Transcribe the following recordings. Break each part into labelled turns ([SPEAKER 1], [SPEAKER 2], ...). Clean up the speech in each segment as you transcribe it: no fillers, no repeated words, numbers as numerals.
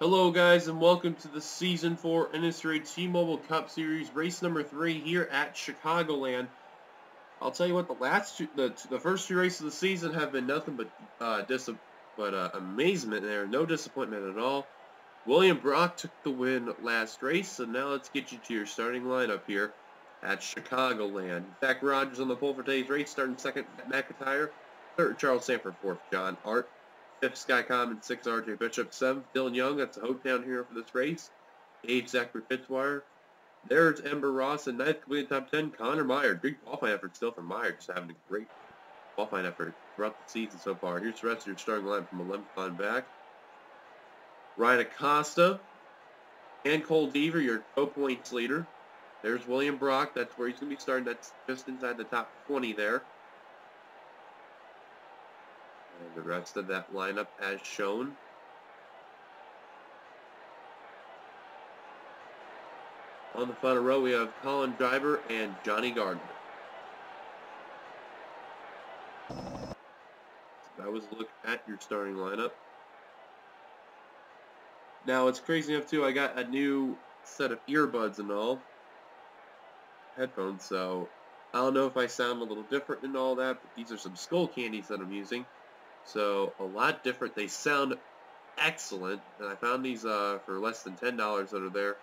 [SPEAKER 1] Hello guys and welcome to the Season 4 NNSCRA T-Mobile Cup Series race number 3 here at Chicagoland. I'll tell you what, the first two races of the season have been nothing but amazement there, no disappointment at all. William Brock took the win last race, so now let's get you to your starting lineup here at Chicagoland. Zach Rogers on the pole for today's race, starting second, McIntyre, third, Charles Sanford, fourth, John Art. 5th, Sky Common, 6th, RJ Bishop, 7th, Dylan Young, that's a hope down here for this race. 8th, Zachary Fitzwire. There's Ember Ross, and 9th, completing top 10, Connor Meyer. Big qualifying effort still from Meyer, just having a great qualifying effort throughout the season so far. Here's the rest of your starting line from 11th on back. Ryan Acosta and Cole Deaver, your co-points leader. There's William Brock, that's where he's going to be starting, that's just inside the top 20 there. And the rest of that lineup as shown. On the final row, we have Colin Driver and Johnny Gardner. So that was a look at your starting lineup. Now, it's crazy enough, too, I got a new set of earbuds and all. Headphones, so I don't know if I sound a little different and all that, but these are some skull candies that I'm using. So, a lot different. They sound excellent. And I found these for less than $10 that are there.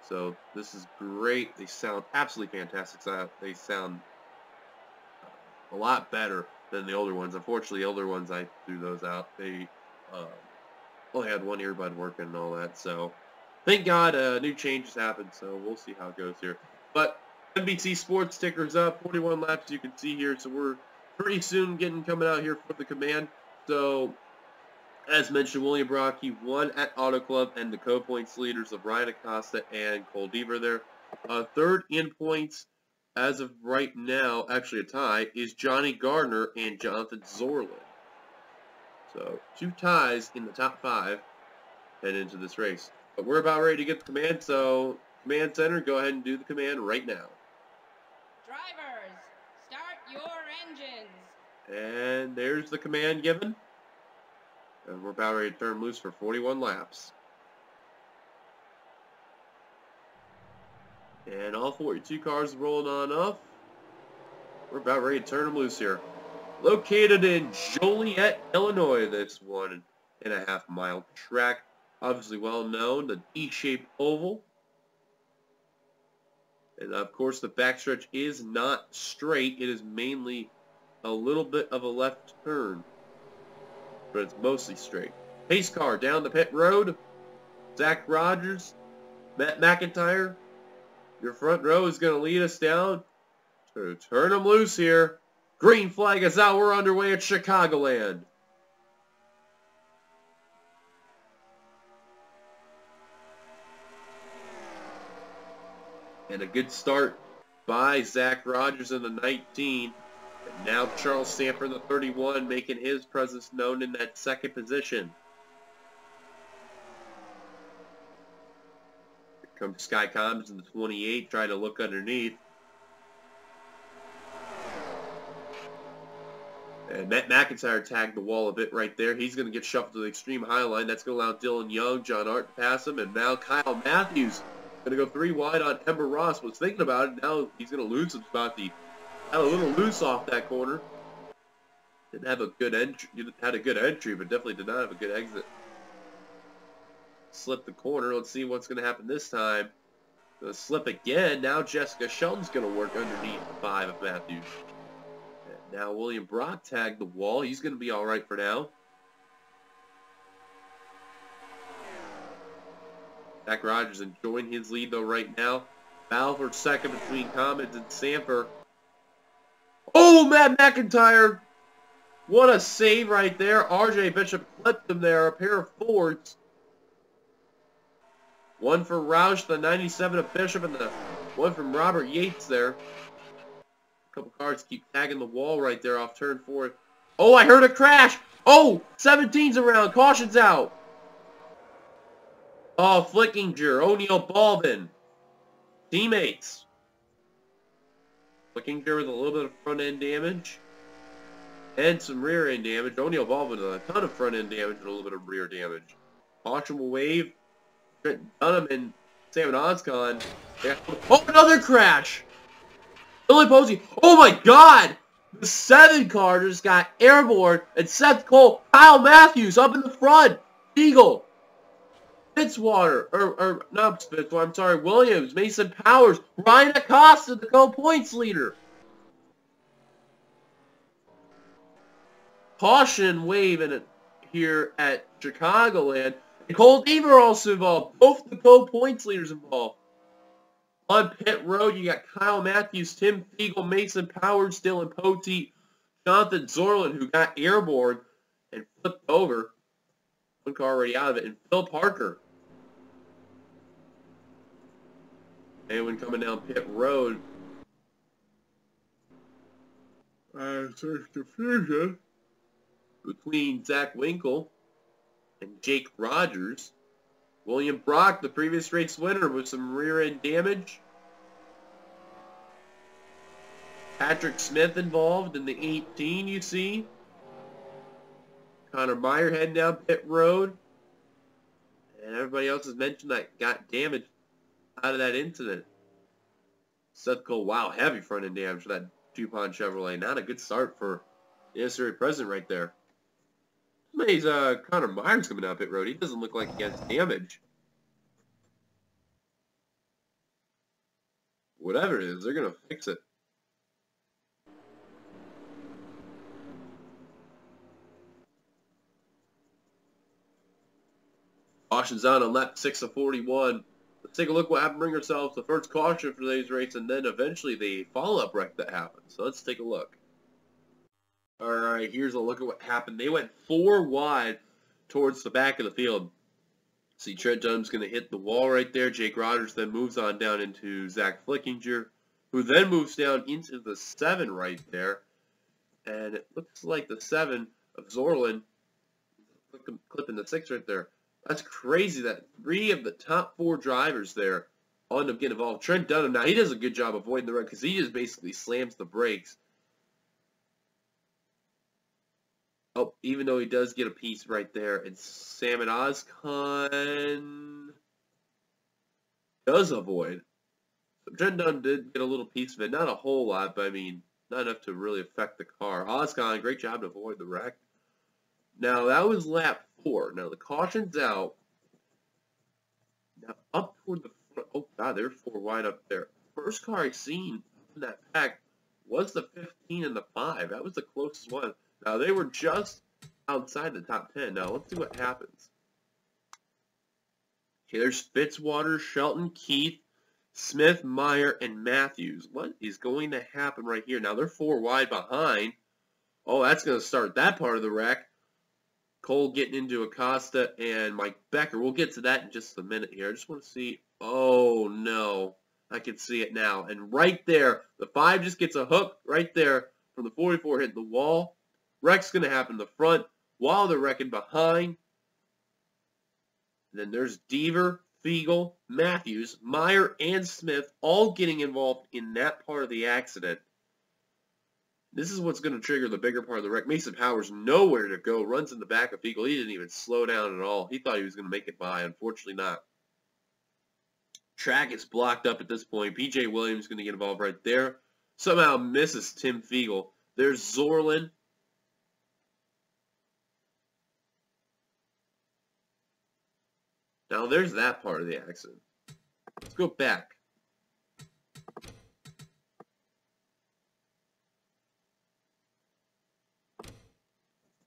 [SPEAKER 1] So, this is great. They sound absolutely fantastic. They sound a lot better than the older ones. Unfortunately, the older ones, I threw those out. They only had one earbud working and all that. So, thank God new changes happened. So, we'll see how it goes here. But, NBC Sports stickers up. 41 laps you can see here. So, we're pretty soon coming out here for the command. So, as mentioned, William Brock, he won at Auto Club, and the co-points leaders of Ryan Acosta and Cole Deaver there. Third in points, as of right now, actually a tie, is Johnny Gardner and Jonathan Zorlin. So, two ties in the top 5 head into this race. But we're about ready to get the command, so command center, go ahead and do the command right now.
[SPEAKER 2] Drivers, start your engines.
[SPEAKER 1] And there's the command given. And we're about ready to turn loose for 41 laps. And all 42 cars rolling on up. We're about ready to turn them loose here. Located in Joliet, Illinois, this 1.5 mile track. Obviously well known, the D-shaped oval. And of course the backstretch is not straight. It is mainly a little bit of a left turn, but it's mostly straight. Pace car down the pit road. Zach Rogers, Matt McIntyre. Your front row is going to lead us down. So turn them loose here. Green flag is out. We're underway at Chicagoland. And a good start by Zach Rogers in the 19. And now Charles Sanford, the 31, making his presence known in that second position. Here comes Sky Combs in the 28, trying to look underneath. And Matt McIntyre tagged the wall a bit right there. He's going to get shuffled to the extreme high line. That's going to allow Dylan Young, John Art to pass him. And now Kyle Matthews going to go 3 wide on Ember Ross. Was thinking about it. Now he's going to lose some spot. Had a little loose off that corner. Didn't have a good entry. Had a good entry, but definitely did not have a good exit. Slipped the corner. Let's see what's going to happen this time. Going to slip again. Now Jessica Shelton's going to work underneath the 5 of Matthews. And now William Brock tagged the wall. He's going to be all right for now. Zach Rogers enjoying his lead though right now. Battle for second between Commons and Sanford. Oh, Matt McIntyre! What a save right there. RJ Bishop clipped him there. A pair of Fords. One for Roush, the 97 of Bishop, and the one from Robert Yates there. A couple cars keep tagging the wall right there off turn 4. Oh, I heard a crash! Oh, 17's around. Caution's out. Oh, Flickinger, O'Neal Baldwin. Teammates. Flickinger with a little bit of front-end damage. And some rear-end damage. O'Neal Baldwin with a ton of front-end damage and a little bit of rear damage. Caution will wave. Trent Dunham and Sam Oscon. Oh, another crash! Billy Posey. Oh my God! The 7 car just got airborne, and Seth Cole, Kyle Matthews up in the front. Eagle. Fitzwater, or not Fitzwater, I'm sorry, Williams, Mason Powers, Ryan Acosta, the co-points leader. Caution wave in it here at Chicagoland. And Cole Deaver also involved. Both the co-points leaders involved. On pit road, you got Kyle Matthews, Tim Fiegel, Mason Powers, Dylan Poteet, Jonathan Zorlin, who got airborne and flipped over. One car already out of it. And Phil Parker. Anyone coming down pit road. There's confusion between Zach Winkle and Jake Rogers. William Brock, the previous race winner, with some rear-end damage. Patrick Smith involved in the 18, you see. Connor Meyer heading down pit road. And everybody else has mentioned that got damaged out of that incident. Seth Cole, wow, heavy front-end damage for that DuPont Chevrolet. Not a good start for the NNSCRA president right there. Somebody's Connor Myers coming down pit road. He doesn't look like he has damage. Whatever it is, they're going to fix it. Caution's on lap 6 of 41. Let's take a look what happened. Bring ourselves the first caution for today's race, and then eventually the follow-up wreck that happened. So let's take a look. Alright, here's a look at what happened. They went 4 wide towards the back of the field. See, Trent Dunham's going to hit the wall right there. Jake Rogers then moves on down into Zach Flickinger, who then moves down into the 7 right there. And it looks like the 7 of Zorlin, clipping the 6 right there. That's crazy that 3 of the top 4 drivers there end up getting involved. Trent Dunham, now he does a good job avoiding the wreck because he just basically slams the brakes. Oh, even though he does get a piece right there. And Sam and Oscon does avoid. So Trent Dunham did get a little piece of it. Not a whole lot, but I mean, not enough to really affect the car. Oscon, great job to avoid the wreck. Now, that was lap 4. Now, the caution's out. Now, up toward the front. Oh, God, there's 4 wide up there. First car I seen in that pack was the 15 and the 5. That was the closest one. Now, they were just outside the top 10. Now, let's see what happens. Okay, there's Fitzwater, Shelton, Keith, Smith, Meyer, and Matthews. What is going to happen right here? Now, they're 4 wide behind. Oh, that's going to start that part of the wreck. Cole getting into Acosta and Mike Becker. We'll get to that in just a minute here. I just want to see. Oh, no. I can see it now. And right there, the 5 just gets a hook right there from the 44 hitting the wall. Wreck's going to happen in the front while they're wrecking behind. And then there's Deaver, Fiegel, Matthews, Meyer, and Smith all getting involved in that part of the accident. This is what's going to trigger the bigger part of the wreck. Mason Powers nowhere to go. Runs in the back of Fiegel. He didn't even slow down at all. He thought he was going to make it by. Unfortunately not. Track is blocked up at this point. P.J. Williams is going to get involved right there. Somehow misses Tim Fiegel. There's Zorlin. Now there's that part of the accident. Let's go back.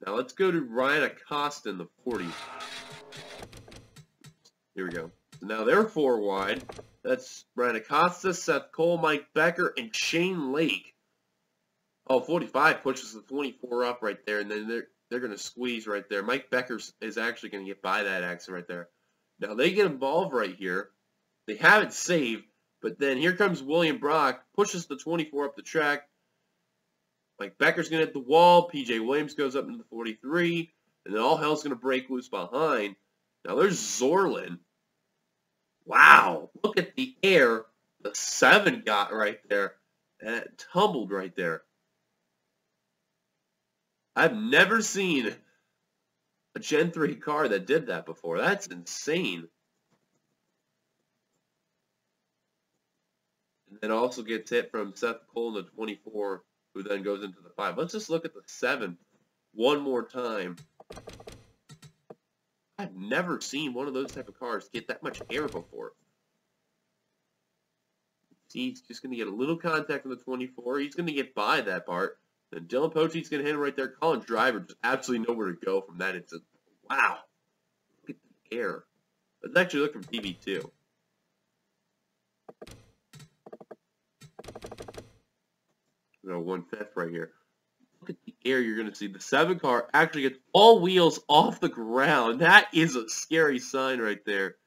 [SPEAKER 1] Now let's go to Ryan Acosta in the 40. Here we go. So now they're 4 wide. That's Ryan Acosta, Seth Cole, Mike Becker, and Shane Lake. Oh, 45 pushes the 24 up right there, and then they're going to squeeze right there. Mike Becker is actually going to get by that accident right there. Now they get involved right here. They have it saved, but then here comes William Brock, pushes the 24 up the track. Mike Becker's going to hit the wall. P.J. Williams goes up into the 43. And then all hell's going to break loose behind. Now there's Zorlin. Wow. Look at the air the 7 got right there. And it tumbled right there. I've never seen a Gen 3 car that did that before. That's insane. and also gets hit from Seth Cole in the 24, who then goes into the 5. Let's just look at the 7 one more time. I've never seen one of those type of cars get that much air before. See, he's just going to get a little contact on the 24. He's going to get by that part. Then Dylan Poteet's going to hit him right there. Colin Driver just absolutely nowhere to go from that. It's a, wow. Look at the air. Let's actually look from TV too. You know, 1/5 right here. Look at the air you're going to see. The 7 car actually gets all wheels off the ground. That is a scary sign right there.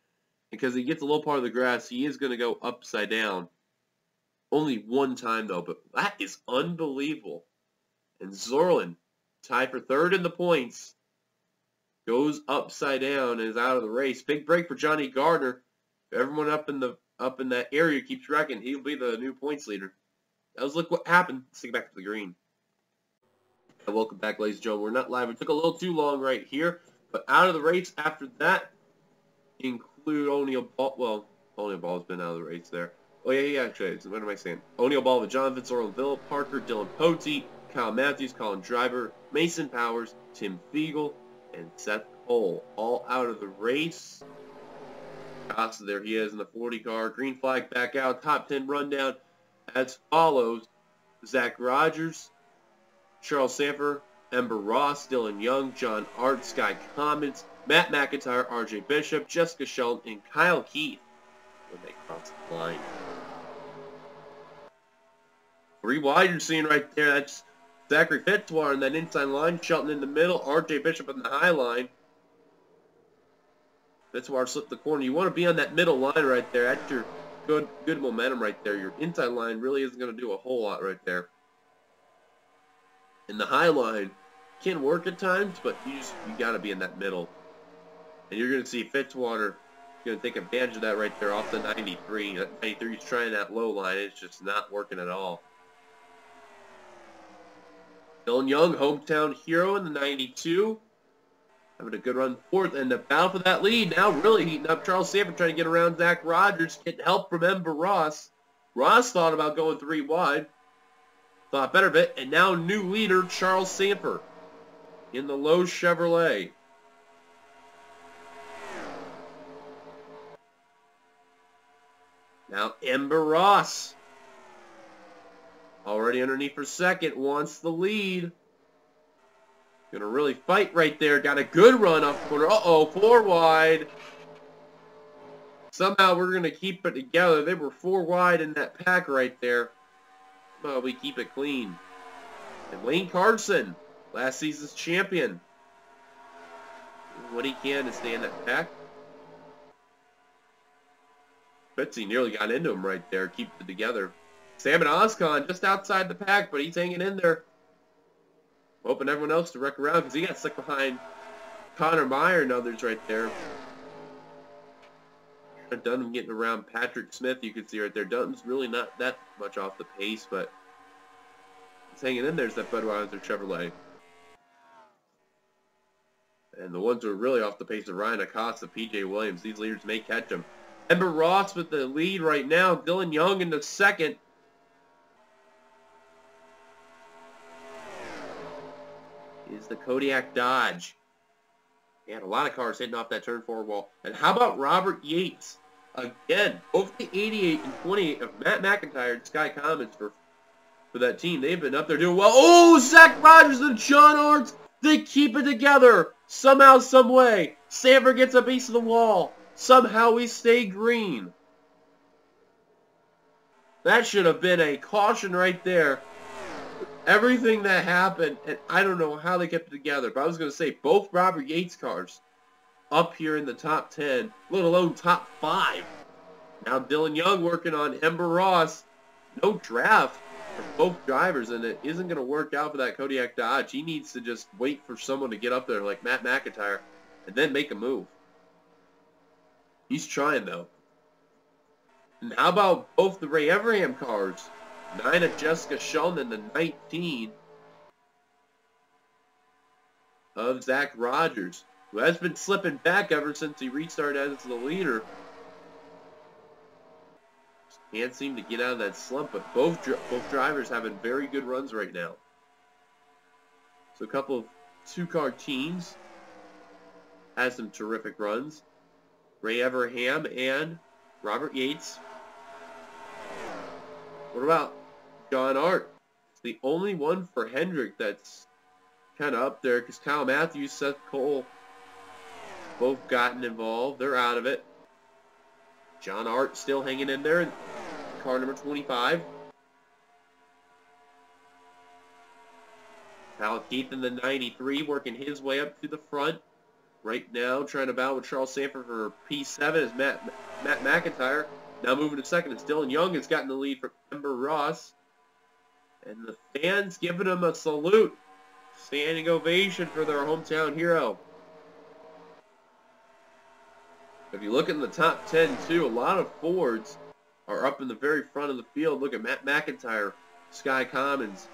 [SPEAKER 1] Because he gets a little part of the grass, he is going to go upside down. Only one time though, but that is unbelievable. And Zorlin, tied for 3rd in the points, goes upside down and is out of the race. Big break for Johnny Gardner. If everyone up in that area keeps wrecking, he'll be the new points leader. Now let's look what happened. Let's take it back to the green. And welcome back, ladies and gentlemen. We're not live. It took a little too long right here, but out of the race after that include O'Neal Ball. Well, O'Neal Ball's been out of the race there. Oh yeah, actually. What am I saying? O'Neal Ball with Jonathan Zorlin, Philip Parker, Dylan Poteet, Kyle Matthews, Colin Driver, Mason Powers, Tim Fiegel, and Seth Cole, all out of the race. Costa, there he is in the 40 car. Green flag back out. Top 10 rundown as follows. Zach Rogers, Charles Sanford, Ember Ross, Dylan Young, John Art, Sky Commons, Matt McIntyre, RJ Bishop, Jessica Sheldon, and Kyle Keith when they cross the line. 3 wide you're seeing right there. That's Zachary Fitzwater in that inside line. Shelton in the middle. RJ Bishop in the high line. Fitzwater slipped the corner. You want to be on that middle line right there. That's your good momentum right there. Your inside line really isn't going to do a whole lot right there. In the high line can work at times, but you got to be in that middle. And you're going to see Fitzwater going to take advantage of that right there off the 93. That 93 is trying that low line. It's just not working at all. Dylan Young, hometown hero in the 92. Having a good run 4th, and the battle for that lead now really heating up. Charles Sanford trying to get around Zach Rogers, getting help from Ember Ross. Ross thought about going 3 wide. Thought better of it, and now new leader Charles Sanford in the Lowe's Chevrolet. Now Ember Ross, already underneath for 2nd, wants the lead. Gonna really fight right there. Got a good run off the corner. Uh-oh, 4 wide. Somehow we're gonna keep it together. They were 4 wide in that pack right there. Well, we keep it clean. And Lane Carson, last season's champion. What he can to stay in that pack. Fitzy nearly got into him right there. Keep it together. Salmon Oscon just outside the pack, but he's hanging in there. Hoping everyone else to wreck around because he got stuck behind Connor Meyer and others right there. Dunham getting around Patrick Smith, you can see right there. Dunham's really not that much off the pace, but he's hanging in there. There's that Budweiser Chevrolet. And the ones who are really off the pace are Ryan Acosta, PJ Williams. These leaders may catch them. Ember Ross with the lead right now. Dylan Young in the 2nd. Is the Kodiak Dodge. He had a lot of cars hitting off that turn 4 wall. And how about Robert Yates? Again, both the 88 and 28 of Matt McIntyre and Sky Commons for that team. They've been up there doing well. Oh, Zach Rogers and John Arts. They keep it together. Somehow, some way. Sanford gets a piece of the wall. Somehow we stay green. That should have been a caution right there. Everything that happened, and I don't know how they kept it together, but I was going to say both Robert Yates cars up here in the top 10, let alone top 5. Now Dylan Young working on Ember Ross. No draft for both drivers, and it isn't going to work out for that Kodiak Dodge. He needs to just wait for someone to get up there like Matt McIntyre and then make a move. He's trying, though. And how about both the Ray Everingham cars? 9 of Jessica Sheldon and the 19 of Zach Rogers, who has been slipping back ever since he restarted as the leader. Can't seem to get out of that slump, but both drivers having very good runs right now. So a couple of two-car teams has some terrific runs. Ray Everham and Robert Yates. What about John Art? It's the only one for Hendrick that's kind of up there because Kyle Matthews, Seth Cole, both gotten involved. They're out of it. John Art still hanging in there. Car number 25. Kyle Keith in the 93 working his way up to the front. Right now trying to battle with Charles Sanford for P7 is Matt McIntyre. Now moving to second. It's Dylan Young has gotten the lead for Ember Ross. And the fans giving him a salute. Standing ovation for their hometown hero. If you look in the top 10 too, a lot of Fords are up in the very front of the field. Look at Matt McIntyre, Sky Commons,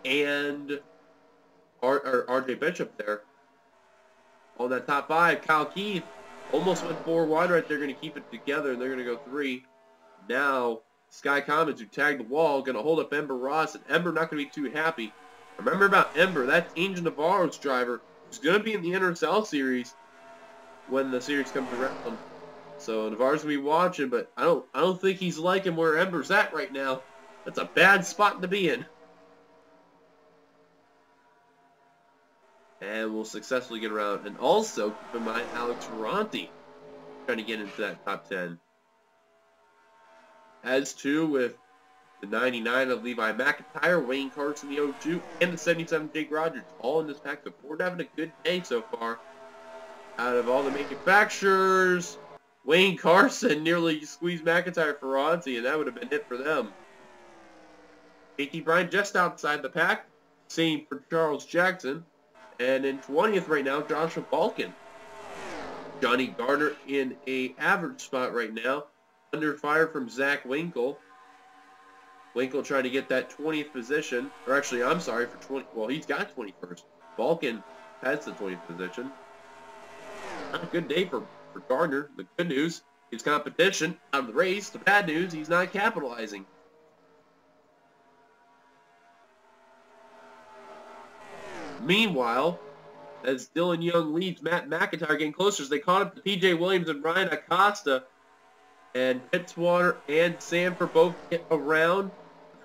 [SPEAKER 1] and RJ Bishop there. On that top 5, Kyle Keith almost went 4-1 right there. Going to keep it together, and they're going to go 3. Now, Sky Commons, who tagged the wall, going to hold up Ember Ross, and Ember not going to be too happy. Remember about Ember, that's Angel Navarro's driver, who's going to be in the NNSCRA series when the series comes around. So Navarro's going to be watching, but I don't think he's liking where Ember's at right now. That's a bad spot to be in. And we'll successfully get around. And also, keep in mind, Alex Ronti trying to get into that top 10. As too with the 99 of Levi McIntyre, Wayne Carson, the 02, and the 77 Jake Rogers, all in this pack. So Ford having a good day so far. Out of all the manufacturers, Wayne Carson nearly squeezed McIntyre for Ronti, and that would have been it for them. JT Bryan just outside the pack. Same for Charles Jackson. And in 20th right now, Joshua Balkin. Johnny Gardner in a average spot right now. Under fire from Zach Winkle. Winkle trying to get that 20th position. Or actually, I'm sorry, for 20. Well, he's got 21st. Balkin has the 20th position. Not a good day for Gardner. The good news, his competition out of the race. The bad news, he's not capitalizing. Meanwhile, as Dylan Young leads, Matt McIntyre getting closer as they caught up to P.J. Williams and Ryan Acosta. And Fitzwater and Sanford both get around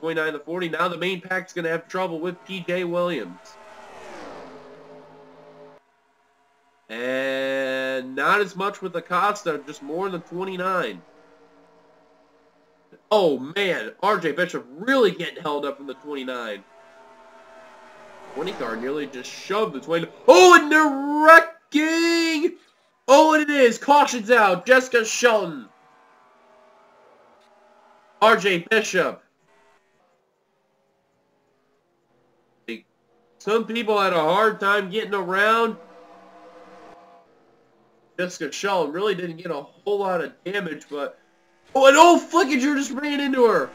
[SPEAKER 1] 29 to 40. Now the main pack's going to have trouble with P.J. Williams. And not as much with Acosta, just more than 29. Oh, man. R.J. Bishop really getting held up in the 29. 20 car nearly just shoved the 20. Oh, and they're wrecking! Oh, and it is. Caution's out. Jessica Shelton. R.J. Bishop. Some people had a hard time getting around. Jessica Shelton really didn't get a whole lot of damage, but... Oh, and Flickinger just ran into her.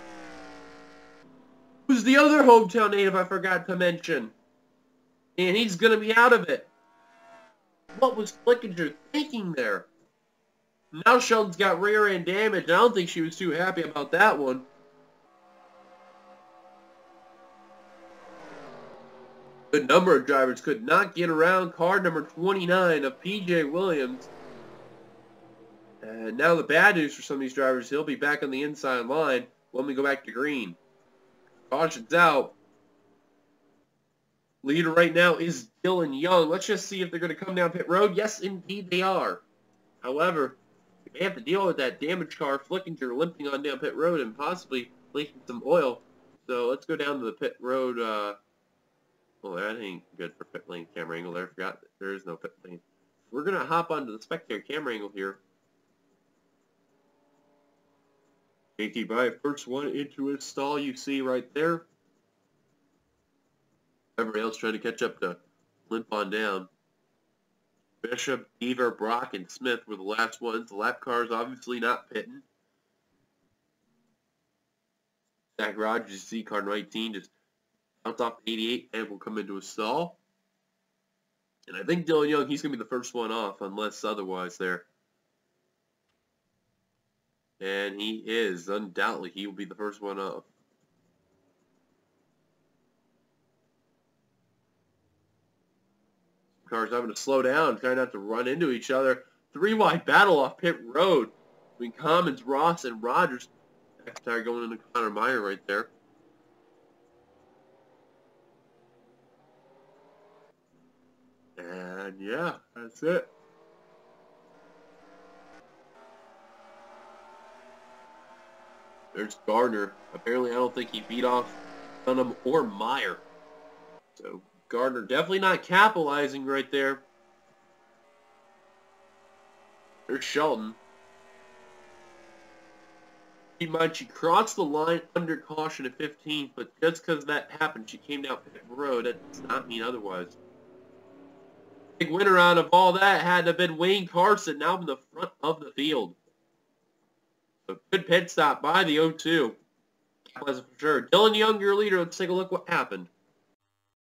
[SPEAKER 1] Who's the other hometown native I forgot to mention? And he's going to be out of it. What was Flickinger thinking there? Now Shelton's got rear end damage. I don't think she was too happy about that one. Good number of drivers could not get around car number 29 of P.J. Williams. And now the bad news for some of these drivers, he'll be back on the inside line when we go back to green. Caution's out. Leader right now is Dylan Young. Let's just see if they're going to come down pit road. Yes, indeed they are. However, they have to deal with that damaged car, Flickinger limping on down pit road and possibly leaking some oil. So let's go down to the pit road. Well, that ain't good for pit lane camera angle there. I forgot that there is no pit lane. We're going to hop onto the spectator camera angle here. JT Bryan, first one into his stall, you see right there. Everybody else trying to catch up to limp on down. Bishop, Deaver, Brock, and Smith were the last ones. The lap cars obviously not pitting. Zach Rogers, you see car 19 just bounced off 88 and will come into a stall. And I think Dylan Young, he's going to be the first one off unless otherwise there. And he is. Undoubtedly, he will be the first one up. Cars having to slow down, trying not to run into each other. 3-wide battle off pit road between Commons, Ross, and Rogers. McIntyre going into Connor Meyer right there. And yeah, that's it. There's Gardner. Apparently, I don't think he beat off Dunham or Meyer. So Gardner definitely not capitalizing right there. There's Shelton. Keep in mind, she crossed the line under caution at 15th, but just because that happened, she came down pit road. That does not mean otherwise. Big winner out of all that had to have been Wayne Carson, now in the front of the field. So good pit stop by the 0-2. Capitalizing for sure. Dylan Young, your leader. Let's take a look what happened.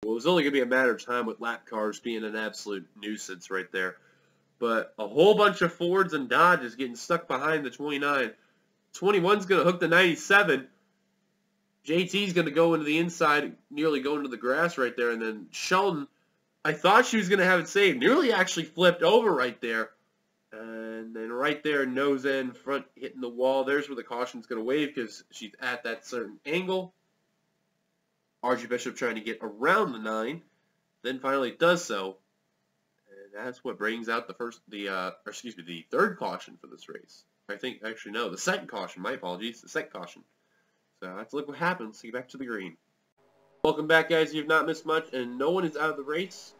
[SPEAKER 1] Well, it was only going to be a matter of time with lap cars being an absolute nuisance right there. But a whole bunch of Fords and Dodges getting stuck behind the 29. 21's going to hook the 97. JT's going to go into the inside, nearly go into the grass right there. And then Sheldon, I thought she was going to have it saved. Nearly actually flipped over right there. And then right there, nose end, front hitting the wall. There's where the caution's going to wave because she's at that certain angle. RG Bishop trying to get around the 9. Then finally does so. And that's what brings out the third caution for this race. I think, actually, no, the second caution. My apologies. The second caution. So let's look what happens. Let's get back to the green. Welcome back, guys. You've not missed much, and no one is out of the race.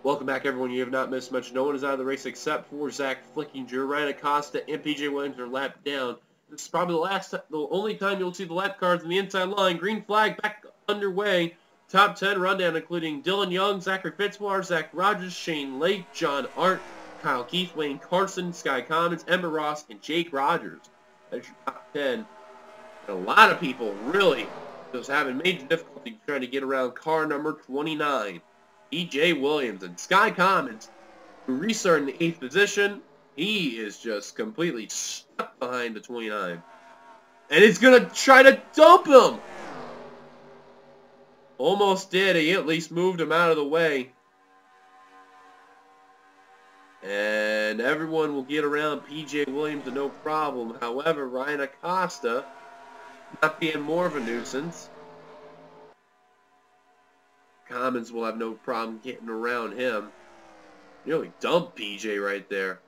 [SPEAKER 1] Welcome back, everyone. You have not missed much. No one is out of the race except for Zach Flickinger. Ryan Acosta and PJ Williams are lapped down. This is probably the only time you'll see the lap cars on the inside line. Green flag back underway. Top 10 rundown, including Dylan Young, Zachary Fitzwater, Zach Rogers, Shane Lake, John Art, Kyle Keith, Wayne Carson, Sky Commons, Ember Ross, and Jake Rogers. That's your top 10. And a lot of people really just having major difficulty trying to get around car number 29. PJ Williams and Sky Commons, who restarted in the 8th position. He is just completely stuck behind the 29. And he's going to try to dump him. Almost did. He at least moved him out of the way. And everyone will get around PJ Williams no problem. However, Ryan Acosta, not being more of a nuisance, Commons will have no problem getting around him. You know, he dumped PJ right there.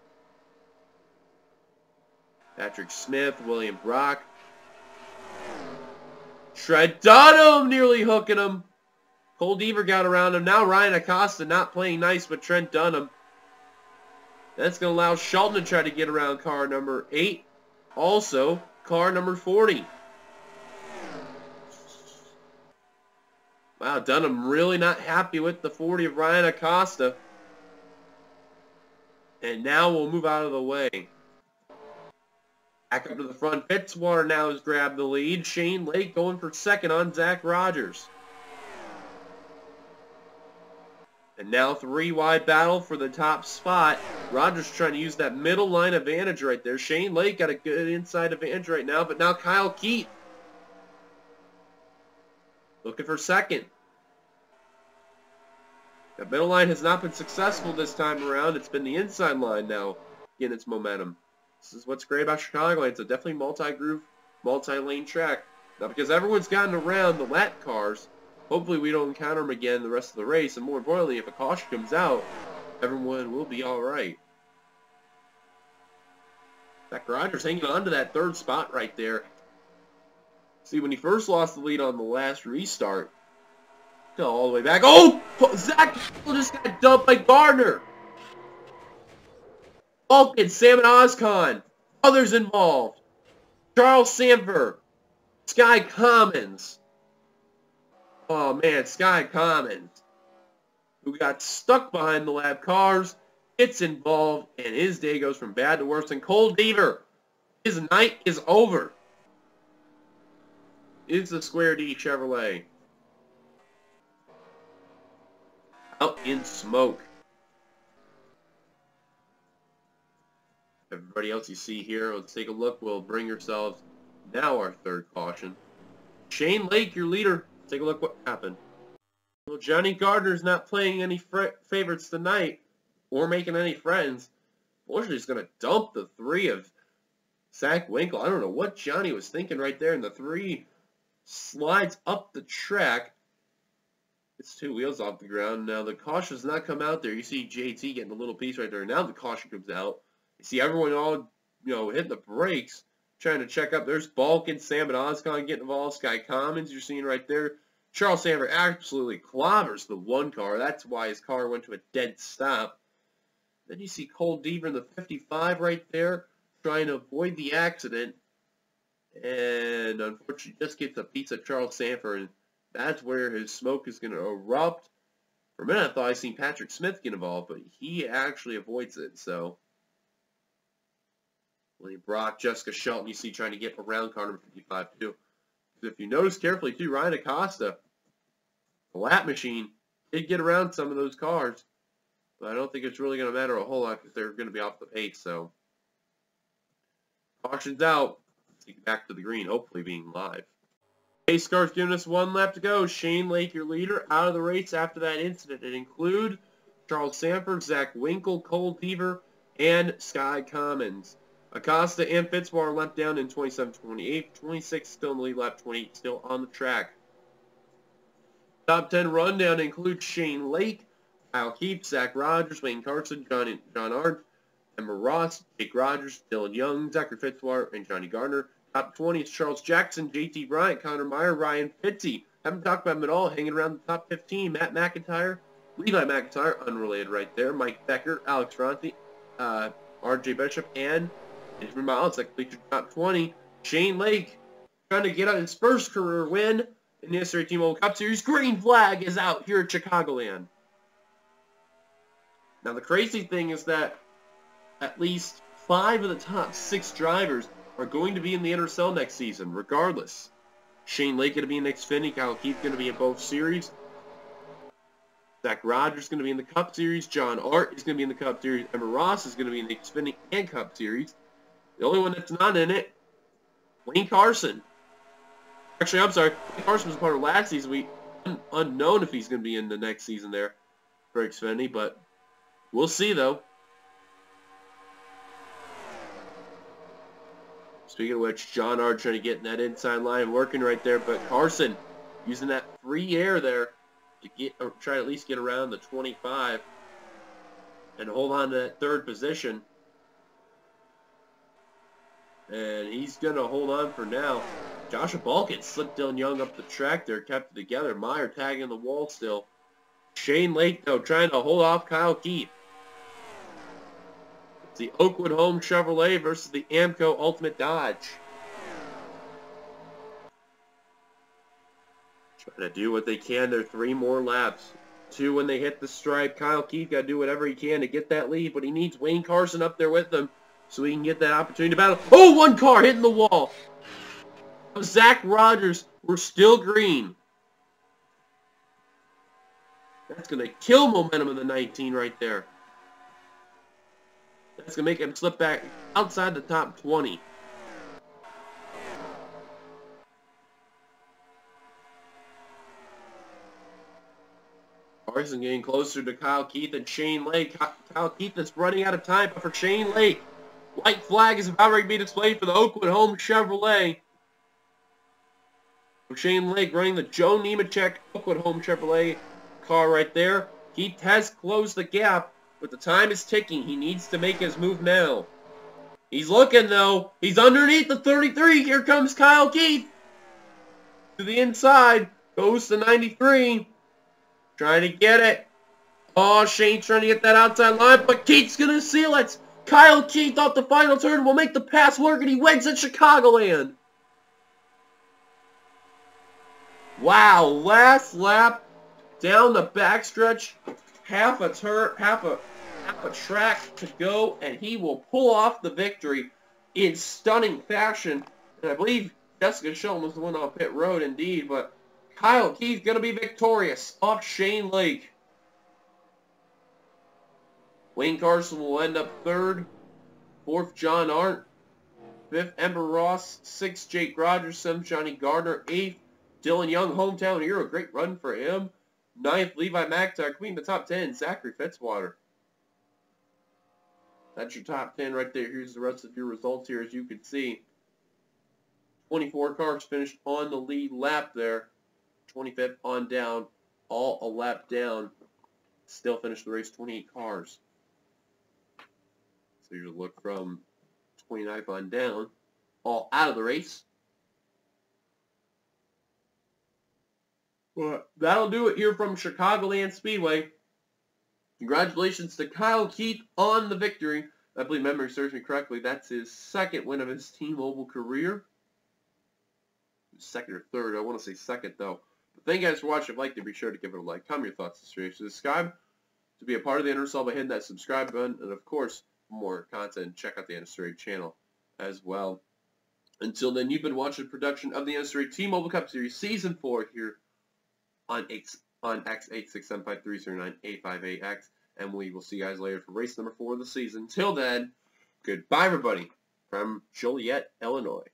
[SPEAKER 1] Patrick Smith, William Brock. Shred Dunham nearly hooking him. Cole Deaver got around him. Now Ryan Acosta not playing nice, but Trent Dunham. That's going to allow Shelton to try to get around car number 8. Also, car number 40. Wow, Dunham really not happy with the 40 of Ryan Acosta. And now we'll move out of the way. Back up to the front. Fitzwater now has grabbed the lead. Shane Lake going for second on Zach Rogers. And now 3-wide battle for the top spot. Rogers trying to use that middle line advantage right there. Shane Lake got a good inside advantage right now, but now Kyle Keith looking for second. The middle line has not been successful this time around. It's been the inside line now getting its momentum. This is what's great about Chicagoland. It's a definitely multi-groove, multi-lane track. Now, because everyone's gotten around the lap cars, hopefully we don't encounter them again the rest of the race. And more importantly, if a caution comes out, everyone will be all right. Zach Rogers hanging on to that third spot right there. See, when he first lost the lead on the last restart, fell all the way back. Oh! Zach just got dumped by Gardner. Vulcan, Sam and Ozcon. Others involved. Charles Sanford. Sky Commons. Oh, man, Sky Commons, who got stuck behind the lap cars, gets involved, and his day goes from bad to worse. And Cole Deaver, his night is over. It's the Square D Chevrolet. Out in smoke. Everybody else you see here, let's take a look. We'll bring yourselves now our third caution. Shane Lake, your leader. Take a look what happened. Well, Johnny Gardner's not playing any favorites tonight or making any friends. Fortunately, he's going to dump the 3 of Zach Winkle. I don't know what Johnny was thinking right there, and the 3 slides up the track. It's 2 wheels off the ground. Now, the caution does not come out there. You see JT getting a little piece right there. Now the caution comes out. You see everyone all, hitting the brakes, trying to check up. There's Balkin, Sam, and Oscon getting involved. Sky Commons, you're seeing right there. Charles Sanford absolutely clobbers the 1 car. That's why his car went to a dead stop. Then you see Cole Deaver in the 55 right there, trying to avoid the accident. And unfortunately just gets a piece of Charles Sanford. And that's where his smoke is going to erupt. For a minute I thought I seen Patrick Smith get involved, but he actually avoids it. So William Brock, Jessica Shelton, you see trying to get around car number 55 too. Because if you notice carefully too, Ryan Acosta, the lap machine, did get around some of those cars. But I don't think it's really going to matter a whole lot because they're going to be off the pace. So caution's out. Let's get back to the green, hopefully being live. Pace car's giving us 1 lap to go. Shane Lake, your leader, out of the race after that incident. It include Charles Sanford, Zach Winkle, Cole Deaver, and Sky Commons. Acosta and Fitzwater lap down in 27-28. 26 still in the lead, lap 28 still on the track. Top 10 rundown includes Shane Lake, Kyle Keefe, Zach Rogers, Wayne Carson, John Art, Emma Ross, Jake Rogers, Dylan Young, Zachary Fitzwater, and Johnny Gardner. Top 20 is Charles Jackson, JT Bryant, Connor Meyer, Ryan Fitzy. Haven't talked about him at all, hanging around the top 15. Matt McIntyre, Levi McIntyre, unrelated right there. Mike Becker, Alex Ronthi, RJ Bishop, and Benjamin Miles, that completes your top 20. Shane Lake trying to get out his first career win in the NNSCRA Team World Cup Series. Green flag is out here at Chicagoland. Now the crazy thing is that at least 5 of the top 6 drivers are going to be in the NRSL next season, regardless. Shane Lake going to be in Xfinity. Kyle Keefe going to be in both series. Zach Rogers going to be in the Cup Series. John Art is going to be in the Cup Series. Emma Ross is going to be in the Xfinity and Cup Series. The only one that's not in it, Wayne Carson. Actually, I'm sorry. Wayne Carson was part of last season. Unknown if he's going to be in the next season there for Xfinity, but we'll see, though. Speaking of which, John Ard trying to get in that inside line, working right there, but Carson using that free air there to get, or try to at least get around the 25 and hold on to that 3rd position. And he's going to hold on for now. Joshua Balkin slipped Dylan Young up the track there, kept it together. Meyer tagging the wall still. Shane Lake, though, trying to hold off Kyle Keefe. It's the Oakwood Home Chevrolet versus the AMCO Ultimate Dodge. Trying to do what they can. There are 3 more laps. 2 when they hit the stripe. Kyle Keefe got to do whatever he can to get that lead, but he needs Wayne Carson up there with him so he can get that opportunity to battle. Oh, 1 car hitting the wall. Zach Rogers, we're still green. That's going to kill momentum in the 19 right there. That's going to make him slip back outside the top 20. Carson getting closer to Kyle Keith and Shane Lake. Kyle Keith is running out of time, but for Shane Lake, white flag is about ready to be displayed for the Oakwood Home Chevrolet. Shane Lake running the Joe Nemechek Oakwood Home Chevrolet car right there. He has closed the gap, but the time is ticking. He needs to make his move now. He's looking, though. He's underneath the 33. Here comes Kyle Keith. To the inside. Goes to 93. Trying to get it. Oh, Shane's trying to get that outside line, but Keith's going to seal it. Kyle Keith off the final turn will make the pass work, and he wins at Chicagoland. Wow, last lap down the backstretch, half a track to go, and he will pull off the victory in stunning fashion. And I believe Jessica Shelton was the one on pit road, indeed, but Kyle Keith going to be victorious off Shane Lake. Wayne Carson will end up 3rd. 4th, John Arndt. 5th, Ember Ross. 6th, Jake Rogers. 7th, Johnny Gardner. 8th, Dylan Young, hometown hero. Great run for him. 9th, Levi McIntyre. Completing the top 10, Zachary Fitzwater. That's your top 10 right there. Here's the rest of your results here, as you can see. 24 cars finished on the lead lap there. 25th on down. All a lap down. Still finished the race, 28 cars. So you look from 29th on down. All out of the race. Well, that'll do it here from Chicagoland Speedway. Congratulations to Kyle Keith on the victory. I believe memory serves me correctly. That's his 2nd win of his T-Mobile career. 2nd or 3rd. I want to say 2nd, though. But thank you guys for watching. If you liked it, be sure to give it a like. Comment your thoughts this race. Subscribe to be a part of the NNSCRA by hitting that subscribe button. And, of course, for more content, check out the NNSCRA channel as well. Until then, you've been watching a production of the NNSCRA T-Mobile Cup Series Season 4 here on X8675309A58X, and we will see you guys later for race number 4 of the season. Till then, goodbye, everybody, from Joliet, Illinois.